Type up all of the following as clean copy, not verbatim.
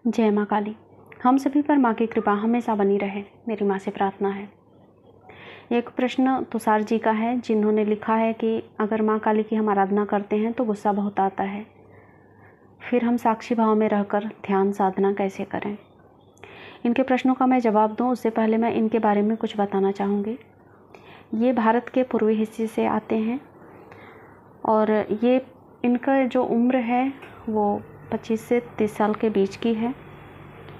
जय माँ काली। हम सभी पर माँ की कृपा हमेशा बनी रहे, मेरी माँ से प्रार्थना है। एक प्रश्न तुषार जी का है, जिन्होंने लिखा है कि अगर माँ काली की हम आराधना करते हैं तो गुस्सा बहुत आता है, फिर हम साक्षी भाव में रहकर ध्यान साधना कैसे करें। इनके प्रश्नों का मैं जवाब दूं उससे पहले मैं इनके बारे में कुछ बताना चाहूँगी। ये भारत के पूर्वी हिस्से से आते हैं और ये इनका जो उम्र है वो 25 से 30 साल के बीच की है।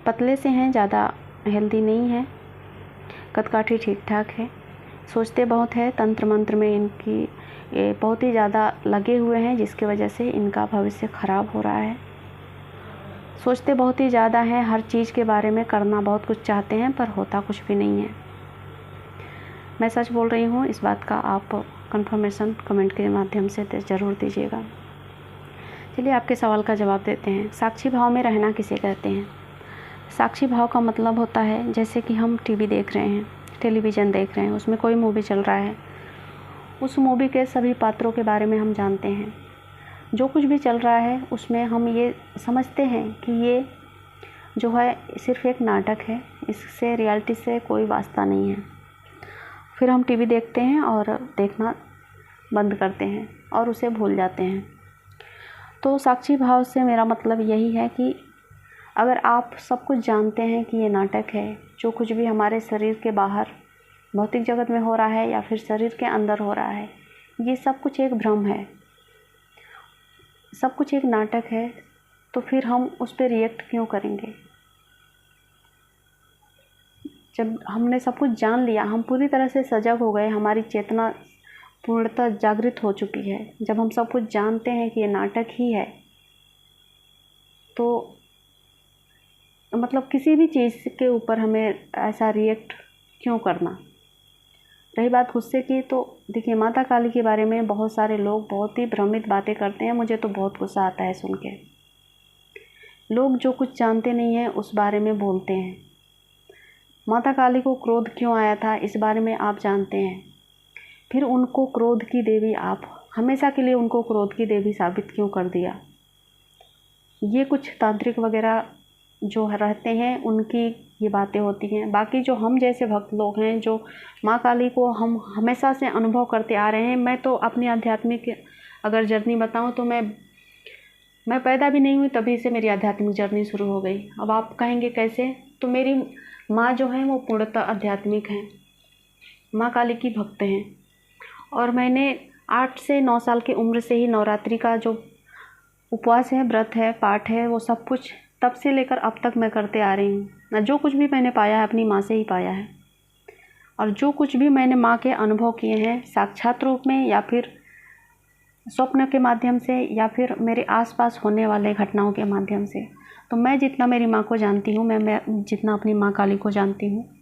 पतले से हैं, ज़्यादा हेल्दी नहीं है, कदकाठी ठीक ठाक है। सोचते बहुत है, तंत्र मंत्र में इनकी ये बहुत ही ज़्यादा लगे हुए हैं, जिसकी वजह से इनका भविष्य ख़राब हो रहा है। सोचते बहुत ही ज़्यादा हैं, हर चीज़ के बारे में करना बहुत कुछ चाहते हैं, पर होता कुछ भी नहीं है। मैं सच बोल रही हूँ, इस बात का आप कंफर्मेशन कमेंट के माध्यम से ज़रूर दीजिएगा। चलिए आपके सवाल का जवाब देते हैं। साक्षी भाव में रहना किसे कहते हैं? साक्षी भाव का मतलब होता है, जैसे कि हम टीवी देख रहे हैं, टेलीविज़न देख रहे हैं, उसमें कोई मूवी चल रहा है, उस मूवी के सभी पात्रों के बारे में हम जानते हैं। जो कुछ भी चल रहा है उसमें हम ये समझते हैं कि ये जो है सिर्फ एक नाटक है, इससे रियलिटी से कोई वास्ता नहीं है। फिर हम टीवी देखते हैं और देखना बंद करते हैं और उसे भूल जाते हैं। तो साक्षी भाव से मेरा मतलब यही है कि अगर आप सब कुछ जानते हैं कि ये नाटक है, जो कुछ भी हमारे शरीर के बाहर भौतिक जगत में हो रहा है या फिर शरीर के अंदर हो रहा है, ये सब कुछ एक भ्रम है, सब कुछ एक नाटक है, तो फिर हम उस पर रिएक्ट क्यों करेंगे? जब हमने सब कुछ जान लिया, हम पूरी तरह से सजग हो गए, हमारी चेतना पूर्णतः जागृत हो चुकी है, जब हम सब कुछ जानते हैं कि ये नाटक ही है, तो मतलब किसी भी चीज़ के ऊपर हमें ऐसा रिएक्ट क्यों करना। रही बात गुस्से की, तो देखिए माता काली के बारे में बहुत सारे लोग बहुत ही भ्रमित बातें करते हैं। मुझे तो बहुत गुस्सा आता है सुन के। लोग जो कुछ जानते नहीं हैं उस बारे में बोलते हैं। माता काली को क्रोध क्यों आया था, इस बारे में आप जानते हैं, फिर उनको क्रोध की देवी आप हमेशा के लिए उनको क्रोध की देवी साबित क्यों कर दिया। ये कुछ तांत्रिक वगैरह जो रहते हैं उनकी ये बातें होती हैं। बाकी जो हम जैसे भक्त लोग हैं, जो माँ काली को हम हमेशा से अनुभव करते आ रहे हैं, मैं तो अपनी आध्यात्मिक अगर जर्नी बताऊं तो मैं पैदा भी नहीं हुई तभी से मेरी आध्यात्मिक जर्नी शुरू हो गई। अब आप कहेंगे कैसे, तो मेरी माँ जो है वो पूर्णतः आध्यात्मिक हैं, माँ काली की भक्त हैं। और मैंने 8 से 9 साल की उम्र से ही नवरात्रि का जो उपवास है, व्रत है, पाठ है, वो सब कुछ तब से लेकर अब तक मैं करते आ रही हूँ। जो कुछ भी मैंने पाया है अपनी माँ से ही पाया है, और जो कुछ भी मैंने माँ के अनुभव किए हैं साक्षात रूप में या फिर स्वप्न के माध्यम से या फिर मेरे आसपास होने वाले घटनाओं के माध्यम से, तो मैं जितना मेरी माँ को जानती हूँ, मैं जितना अपनी माँ काली को जानती हूँ,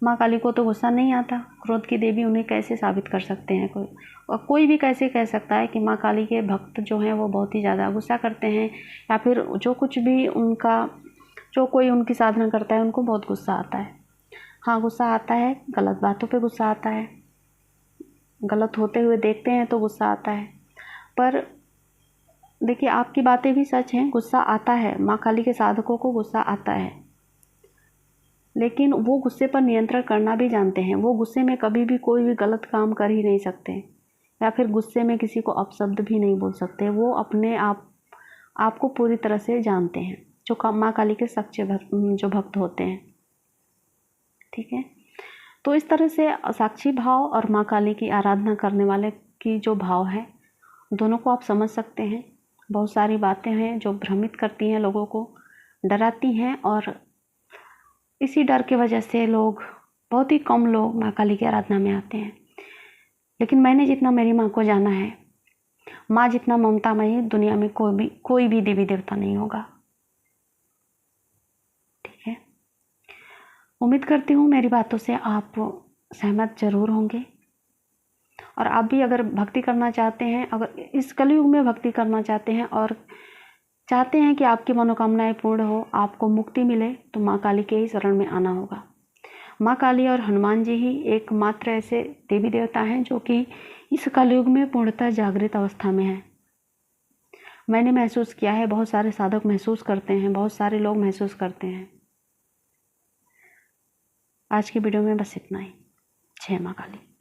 माँ काली को तो गुस्सा नहीं आता। क्रोध की देवी उन्हें कैसे साबित कर सकते हैं कोई, और कोई भी कैसे कह सकता है कि माँ काली के भक्त जो हैं वो बहुत ही ज़्यादा गुस्सा करते हैं, या फिर जो कुछ भी उनका जो कोई उनकी साधना करता है उनको बहुत गुस्सा आता है। हाँ, गुस्सा आता है, गलत बातों पे गुस्सा आता है, गलत होते हुए देखते हैं तो गुस्सा आता है। पर देखिए आपकी बातें भी सच हैं, गुस्सा आता है, माँ काली के साधकों को गुस्सा आता है, लेकिन वो गुस्से पर नियंत्रण करना भी जानते हैं। वो गुस्से में कभी भी कोई भी गलत काम कर ही नहीं सकते, या फिर गुस्से में किसी को अपशब्द भी नहीं बोल सकते। वो अपने आप को पूरी तरह से जानते हैं, जो माँ काली के सच्चे जो भक्त होते हैं। ठीक है, तो इस तरह से साक्षी भाव और माँ काली की आराधना करने वाले की जो भाव है, दोनों को आप समझ सकते हैं। बहुत सारी बातें हैं जो भ्रमित करती हैं, लोगों को डराती हैं, और इसी डर की वजह से बहुत ही कम लोग माँ काली की आराधना में आते हैं। लेकिन मैंने जितना मेरी माँ को जाना है, माँ जितना ममतामयी दुनिया में कोई भी देवी देवता नहीं होगा। ठीक है, उम्मीद करती हूँ मेरी बातों से आप सहमत जरूर होंगे, और आप भी अगर भक्ति करना चाहते हैं, अगर इस कलयुग में भक्ति करना चाहते हैं और चाहते हैं कि आपकी मनोकामनाएं पूर्ण हो, आपको मुक्ति मिले, तो माँ काली के ही शरण में आना होगा। माँ काली और हनुमान जी ही एकमात्र ऐसे देवी देवता हैं जो कि इस कलयुग में पूर्णतः जागृत अवस्था में हैं। मैंने महसूस किया है, बहुत सारे साधक महसूस करते हैं, बहुत सारे लोग महसूस करते हैं। आज की वीडियो में बस इतना ही। जय मां काली।